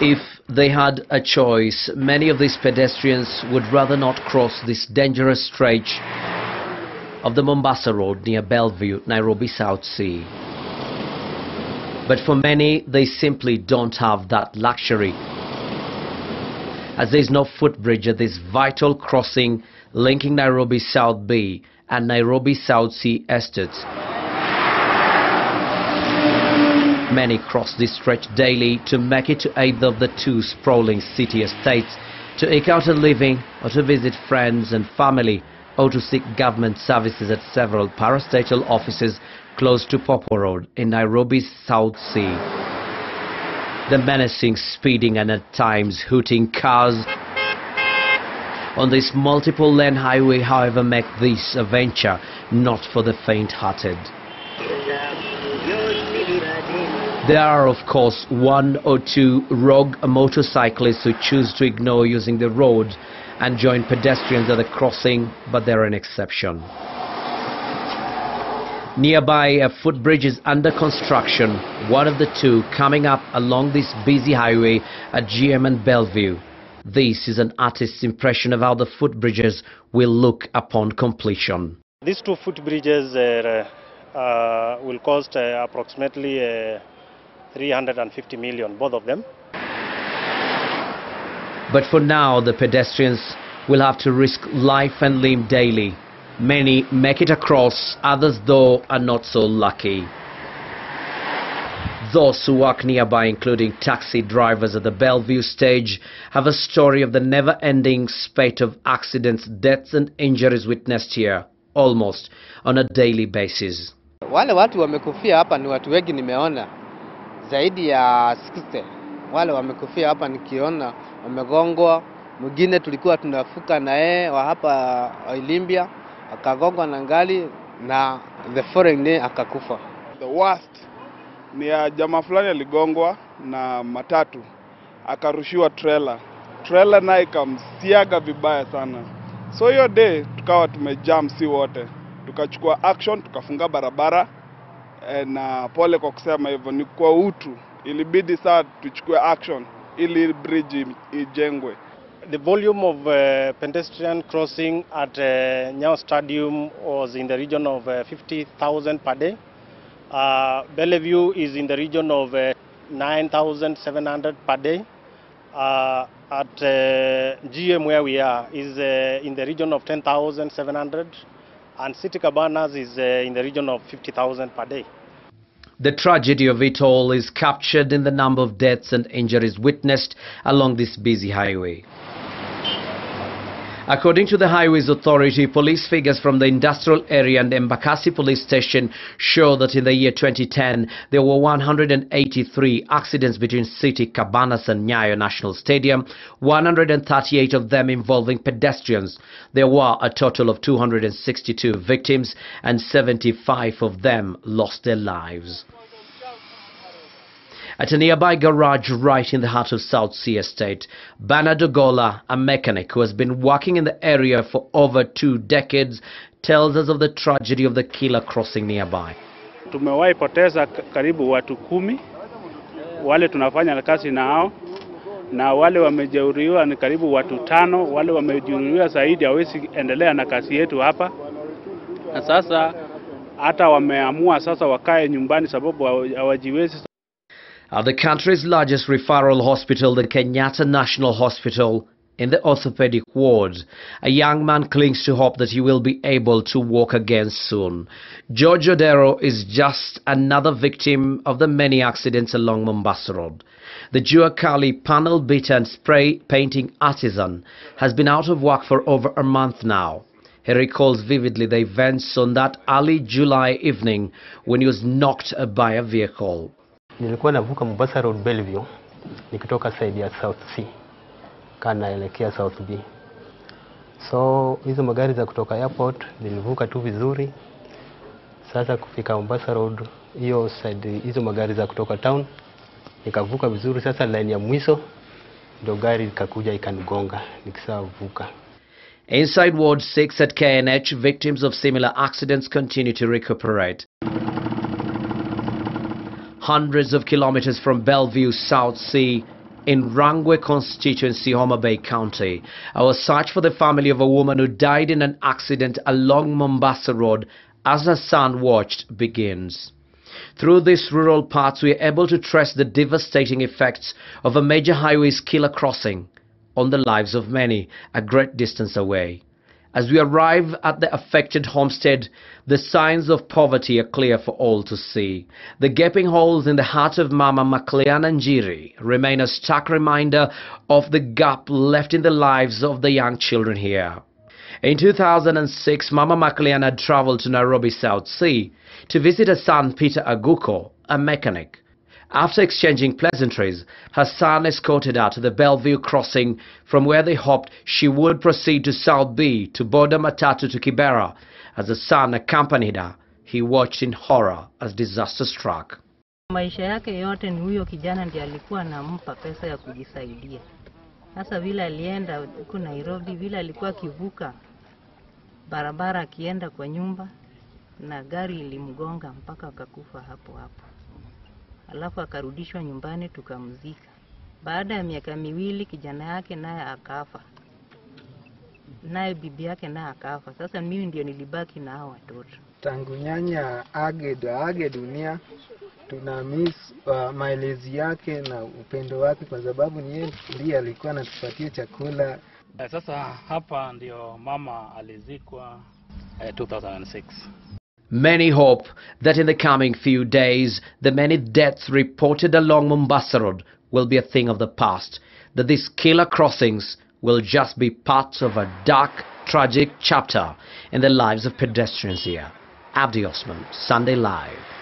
If they had a choice, many of these pedestrians would rather not cross this dangerous stretch of the Mombasa Road near Bellevue, Nairobi South Sea. But for many, they simply don't have that luxury, as there is no footbridge at this vital crossing linking Nairobi South Bay and Nairobi South Sea estates. Many cross this stretch daily to make it to either of the two sprawling city estates, to eke out a living or to visit friends and family, or to seek government services at several parastatal offices close to Popo Road in Nairobi's South Sea. The menacing, speeding and at times hooting cars on this multiple-lane highway, however, make this a venture not for the faint-hearted. There are, of course, one or two rogue motorcyclists who choose to ignore using the road and join pedestrians at the crossing, but they're an exception. Nearby, a footbridge is under construction, one of the two coming up along this busy highway at GM and Bellevue. This is an artist's impression of how the footbridges will look upon completion. These two footbridges will cost approximately 350 million, both of them. But for now, the pedestrians will have to risk life and limb daily. Many make it across, others though are not so lucky. Those who work nearby, including taxi drivers at the Bellevue stage, have a story of the never-ending spate of accidents, deaths and injuries witnessed here, almost on a daily basis. Wale watu wamekufia hapa ni watu wengi nimeona. Zaidi ya 60. Wale wamekufia hapa nikiona wamegongwa. Mwingine tulikuwa tunafuka na yeye wa hapa Ilimbia akagongwa na ngali na the foreign day akakufa. The worst ni ya jamaa fulani aligongwa na matatu akarushiwa trailer na ikamsiaga vibaya sana. So hiyo day tukawa tumejam si wote, tukachukua action, tukafunga barabara na pole kwa kusema hivyo, ni kwa utu ilibidi saa tuchukue action ili bridge ijengwe. The volume of pedestrian crossing at Nyayo Stadium was in the region of 50,000 per day. Bellevue is in the region of 9,700 per day. At GM where we are is in the region of 10,700, and City Cabanas is in the region of 50,000 per day. The tragedy of it all is captured in the number of deaths and injuries witnessed along this busy highway. According to the Highways Authority, police figures from the industrial area and Embakasi police station show that in the year 2010, there were 183 accidents between City Cabanas and Nyayo National Stadium, 138 of them involving pedestrians. There were a total of 262 victims and 75 of them lost their lives. At a nearby garage right in the heart of South Sea Estate, Bernard Ogola, a mechanic who has been working in the area for over 2 decades, tells us of the tragedy of the killer crossing nearby. Tumewahi poteza karibu watu 10, wale tunafanya kazi nao, na wale wamejeruhiwa ni karibu watu 5, wale wamejeruhiwa zaidi hawezi endelea na kazi yetu hapa. Na sasa hata wameamua sasa wakae nyumbani sababu hawajiwezi. At the country's largest referral hospital, the KENHA National Hospital, in the orthopedic ward, a young man clings to hope that he will be able to walk again soon. George Odero is just another victim of the many accidents along Mombasa Road. The Juakali panel beater and spray painting artisan has been out of work for over a month now. He recalls vividly the events on that early July evening when he was knocked by a vehicle. Nilikuwa navuka Mombasa Road Bellevue nikitoka side ya South Sea kana elekea South B. So hizo magari za kutoka airport nilivuka tu vizuri. Sasa kufika Mombasa Road hiyo side hizo magari za kutoka town nikavuka vizuri. Sasa line ya mwisho ndio gari ikakuja ikanigonga nikisavuka. Inside Ward 6 at KNH, victims of similar accidents continue to recuperate. Hundreds of kilometers from Bellevue, South Sea, in Rangwe constituency, Homa Bay County. Our search for the family of a woman who died in an accident along Mombasa Road as her son watched begins. Through these rural parts, we are able to trace the devastating effects of a major highway's killer crossing on the lives of many a great distance away. As we arrive at the affected homestead, the signs of poverty are clear for all to see. The gaping holes in the heart of Mama Makleana Njiri remain a stark reminder of the gap left in the lives of the young children here. In 2006, Mama Makleana had traveled to Nairobi, South Sea, to visit her son Peter Aguko, a mechanic. After exchanging pleasantries, her son escorted her to the Bellevue crossing, from where they hoped she would proceed to South B to board a matatu to Kibera. As the son accompanied her, he watched in horror as disaster struck. Maisha yake yote ni huyo kijana ndiye alikuwa anampa pesa ya kujisaidia. Sasa vile alienda huko Nairobi, vile alikuwa kivuka barabara akienda kwa nyumba na gari ilimgonga mpaka akakufa hapo hapo. Alafu akarudishwa nyumbani tukamzika. Baada ya miaka miwili kijana yake naye akafa. Naye bibi yake naye akafa. Sasa mimi ndio nilibaki na hao watoto. Tangu nyanya age dunia tunamiss maelezi yake na upendo wake, kwa sababu yeye ndiye alikuwa anatupatia chakula. Sasa hapa ndio mama alizikwa 2006. Many hope that in the coming few days, the many deaths reported along Mombasa Road will be a thing of the past, that these killer crossings will just be parts of a dark, tragic chapter in the lives of pedestrians here. Abdi Osman, Sunday Live.